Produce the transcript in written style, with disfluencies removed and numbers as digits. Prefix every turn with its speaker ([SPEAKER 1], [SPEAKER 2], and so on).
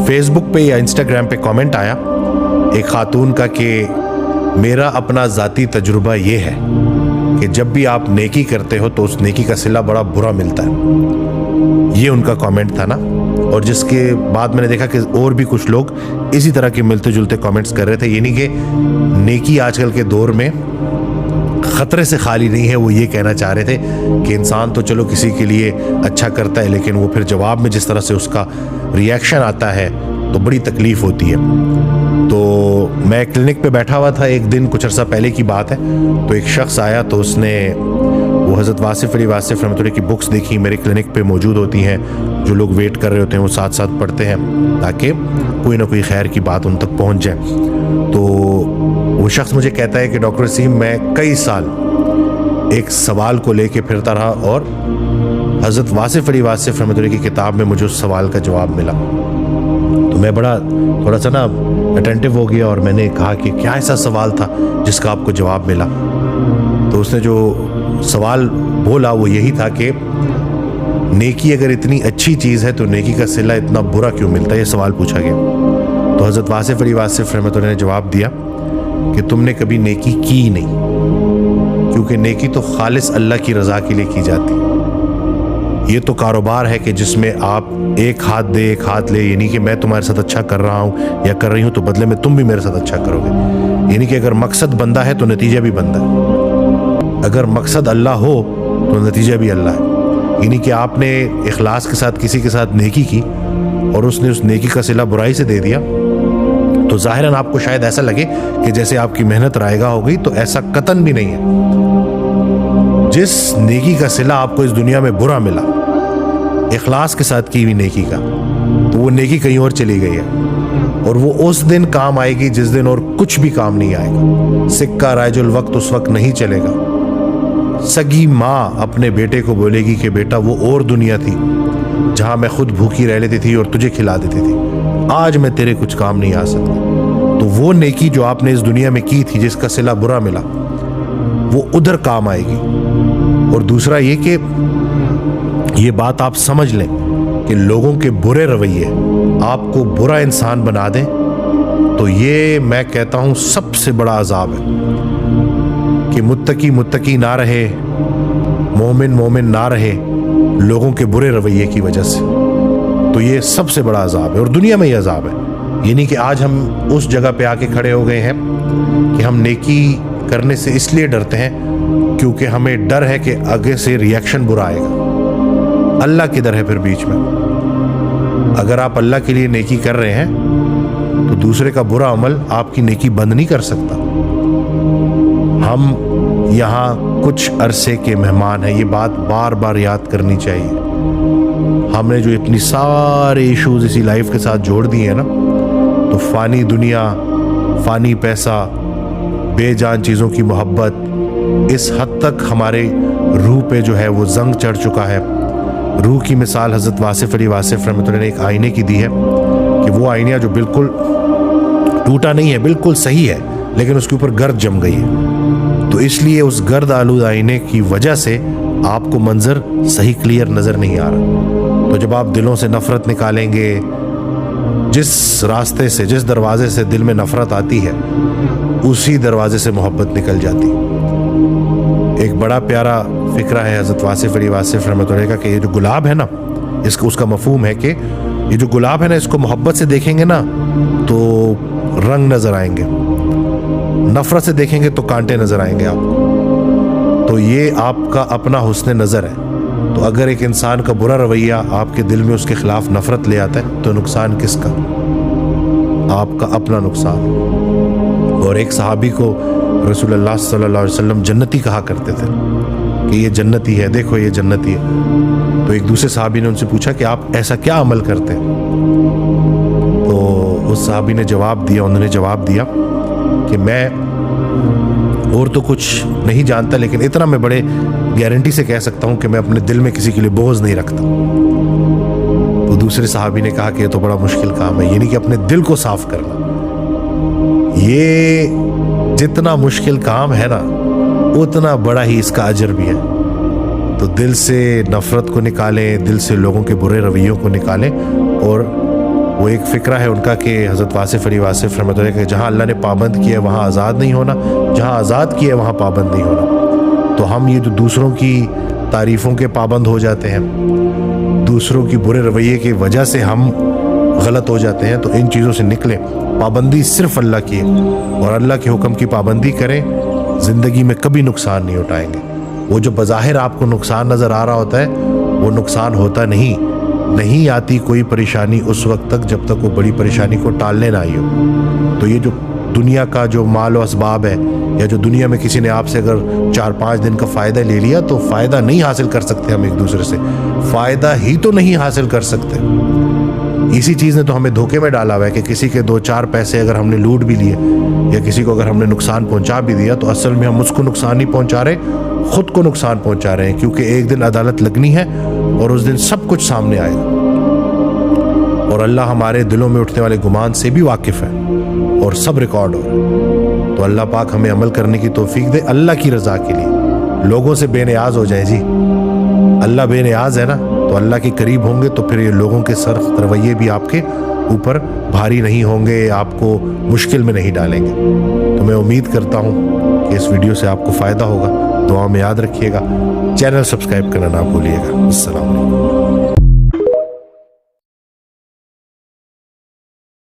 [SPEAKER 1] Face book पे या Instagram पे कमेंट आया एक खातून का कि मेरा अपना ज़ाती तजुर्बा ये है कि जब भी आप नेकी करते हो तो उस नेकी का सिला बड़ा बुरा मिलता है। ये उनका कमेंट था ना, और जिसके बाद मैंने देखा कि और भी कुछ लोग इसी तरह के मिलते जुलते कमेंट्स कर रहे थे। यानी कि नेकी आजकल के दौर में ख़तरे से खाली नहीं है। वो ये कहना चाह रहे थे कि इंसान तो चलो किसी के लिए अच्छा करता है, लेकिन वो फिर जवाब में जिस तरह से उसका रिएक्शन आता है तो बड़ी तकलीफ़ होती है। तो मैं क्लिनिक पे बैठा हुआ था एक दिन, कुछ अर्सा पहले की बात है, तो एक शख्स आया तो उसने वो हज़रत वासिफ़ अली वासिफ़ रहमतुल्लाह की बुक्स देखी, मेरे क्लिनिक पे मौजूद होती हैं, जो लोग वेट कर रहे होते हैं वो साथ साथ पढ़ते हैं ताकि कोई ना कोई खैर की बात उन तक पहुंच जाए। तो वो शख्स मुझे कहता है कि डॉक्टर वसीम, मैं कई साल एक सवाल को लेके फिरता रहा और हज़रत वासिफ़ अली वासिफ़ रहमतुल्लाह की किताब में मुझे उस सवाल का जवाब मिला। तो मैं बड़ा थोड़ा सा ना अटेंटिव हो गया और मैंने कहा कि क्या ऐसा सवाल था जिसका आपको जवाब मिला। तो उसने जो सवाल बोला वो यही था कि नेकी अगर इतनी अच्छी चीज़ है तो नेकी का सिला इतना बुरा क्यों मिलता है, ये सवाल पूछा गया। तो हज़रत वासिफ़ अली वासिफ़ रहमतुल्लाह ने जवाब दिया कि तुमने कभी नेकी की नहीं, क्योंकि नेकी तो खालिस अल्लाह की रज़ा के लिए की जाती है। ये तो कारोबार है कि जिसमें आप एक हाथ दे एक हाथ ले, यानी कि मैं तुम्हारे साथ अच्छा कर रहा हूँ या कर रही हूँ तो बदले में तुम भी मेरे साथ अच्छा करोगे। यानी कि अगर मकसद बंदा है तो नतीजा भी बंदा है, अगर मकसद अल्लाह हो तो नतीजा भी अल्लाह है। यानी कि आपने इखलास के साथ किसी के साथ नेकी की और उसने उस नेकी का सिला बुराई से दे दिया तो ज़ाहिरन आपको शायद ऐसा लगे कि जैसे आपकी मेहनत रायगा हो गई, तो ऐसा कतन भी नहीं है। जिस नेकी का सिला आपको इस दुनिया में बुरा मिला इखलास के साथ की हुई नेकी का, तो वो नेकी कहीं और चली गई है और वो उस दिन काम आएगी जिस दिन और कुछ भी काम नहीं आएगा। सिक्का राजुल वक्त उस वक्त नहीं चलेगा। सगी माँ अपने बेटे को बोलेगी कि बेटा वो और दुनिया थी जहाँ मैं खुद भूखी रह लेती थी और तुझे खिला देती थी, आज मैं तेरे कुछ काम नहीं आ सकती। तो वो नेकी जो आपने इस दुनिया में की थी जिसका सिला बुरा मिला वो उधर काम आएगी। और दूसरा ये कि ये बात आप समझ लें कि लोगों के बुरे रवैये आपको बुरा इंसान बना दें तो ये मैं कहता हूँ सबसे बड़ा अजाब है कि मुत्तकी ना रहे, मोमिन ना रहे लोगों के बुरे रवैये की वजह से। तो ये सबसे बड़ा अजाब है और दुनिया में ये अजाब है। यानी कि आज हम उस जगह पे आके खड़े हो गए हैं कि हम नेकी करने से इसलिए डरते हैं क्योंकि हमें डर है कि आगे से रिएक्शन बुरा आएगा। अल्लाह किधर है फिर बीच में? अगर आप अल्लाह के लिए नेकी कर रहे हैं तो दूसरे का बुरा अमल आपकी नेकी बंद नहीं कर सकता। हम यहाँ कुछ अरसे के मेहमान हैं, ये बात बार बार याद करनी चाहिए। हमने जो इतनी सारे इश्यूज इसी लाइफ के साथ जोड़ दिए हैं ना, तो फानी दुनिया, फानी पैसा, बेजान चीज़ों की मोहब्बत, इस हद तक हमारे रूह पे जो है वो जंग चढ़ चुका है। रूह की मिसाल हज़रत वासिफ़ अली वासिफ़ रहमतुल्लाह ने एक आईने की दी है कि वो आईना जो बिल्कुल टूटा नहीं है, बिल्कुल सही है, लेकिन उसके ऊपर गर्द जम गई है। तो इसलिए उस गर्द आलूद आईने की वजह से आपको मंजर सही क्लियर नज़र नहीं आ रहा। तो जब आप दिलों से नफ़रत निकालेंगे, जिस रास्ते से, जिस दरवाजे से दिल में नफ़रत आती है उसी दरवाजे से मोहब्बत निकल जाती है। एक बड़ा प्यारा फ़िक्रा है हज़रत वासिफ़ अली वासिफ़ रहमतुल्लाह का कि ये जो गुलाब है ना, इसका उसका मफ़हूम है कि ये जो गुलाब है ना, इसको मोहब्बत से देखेंगे ना तो रंग नज़र आएंगे, नफ़रत से देखेंगे तो कांटे नज़र आएंगे आपको। तो ये आपका अपना हुस्न नज़र है। तो अगर एक इंसान का बुरा रवैया आपके दिल में उसके खिलाफ नफ़रत ले आता है तो नुकसान किसका? आपका अपना नुकसान। और एक सहाबी को रसूलुल्लाह सल्लल्लाहु अलैहि वसल्लम जन्नती कहा करते थे कि ये जन्नती है, देखो ये जन्नती है। तो एक दूसरे सहाबी ने उनसे पूछा कि आप ऐसा क्या अमल करते हैं? तो उस सहाबी ने जवाब दिया, उन्होंने जवाब दिया कि मैं और तो कुछ नहीं जानता, लेकिन इतना मैं बड़े गारंटी से कह सकता हूँ कि मैं अपने दिल में किसी के लिए बोझ नहीं रखता। तो दूसरे सहाबी ने कहा कि ये तो बड़ा मुश्किल काम है, यानी कि अपने दिल को साफ करना। ये जितना मुश्किल काम है ना, उतना बड़ा ही इसका अजर भी है। तो दिल से नफ़रत को निकालें, दिल से लोगों के बुरे रवैयों को निकालें और وہ ایک فکرہ ہے ان کا کہ حضرت واصف علی واصف رحمۃ اللہ کہ جہاں اللہ نے پابند کیا ہے وہاں آزاد نہیں ہونا، جہاں آزاد کیا ہے وہاں پابند نہیں ہونا۔ تو ہم یہ جو دوسروں کی تعریفوں کے پابند ہو جاتے ہیں، دوسروں کی برے رویے کی وجہ سے ہم غلط ہو جاتے ہیں، تو ان چیزوں سے نکلیں، پابندی صرف اللہ کی ہے، اور اللہ کے حکم کی پابندی کریں، زندگی میں کبھی نقصان نہیں اٹھائیں گے۔ وہ جو بظاہر آپ کو نقصان نظر آ رہا ہوتا ہے وہ نقصان ہوتا نہیں آتی کوئی پریشانی اس وقت تک جب تک وہ بڑی پریشانی کو ٹالنے نہ آئی ہو۔ تو یہ جو دنیا کا جو مال و اسباب ہے، یا جو دنیا میں کسی نے آپ سے اگر 4-5 دن کا فائدہ لے لیا، تو فائدہ نہیں حاصل کر سکتے ہم ایک دوسرے سے، فائدہ ہی تو نہیں حاصل کر سکتے۔ اسی چیز نے تو ہمیں دھوکے میں ڈالا ہوا ہے کہ کسی کے 2-4 پیسے اگر ہم نے لوٹ بھی لیے یا کسی کو اگر ہم نے نقصان پہنچا بھی دیا، تو اصل میں ہم اس کو نقصان نہیں پہنچا رہے، خود کو نقصان پہنچا رہے ہیں، کیونکہ ایک دن عدالت لگنی ہے اور اس دن سب کچھ سامنے آئے گا، اور اللہ ہمارے دلوں میں اٹھنے والے گمان سے بھی واقف ہے اور سب ریکارڈ ہو رہا ہے۔ تو اللہ پاک ہمیں عمل کرنے کی توفیق دے اللہ کی رضا کے لیے، لوگوں سے بے نیاز ہو جائیں جی، اللہ بے نیاز ہے نا، تو اللہ کے قریب ہوں گے تو پھر یہ لوگوں کے سخت رویے بھی آپ کے اوپر بھاری نہیں ہوں گے، آپ کو مشکل میں نہیں ڈالیں گے۔ تو میں امید کرتا ہوں کہ اس ویڈیو سے آپ کو فائدہ ہوگا، دعا میں یاد رکھیے گا، چینل سبسکرائب کرنا نہ بھولیے گا۔ السلام علیکم۔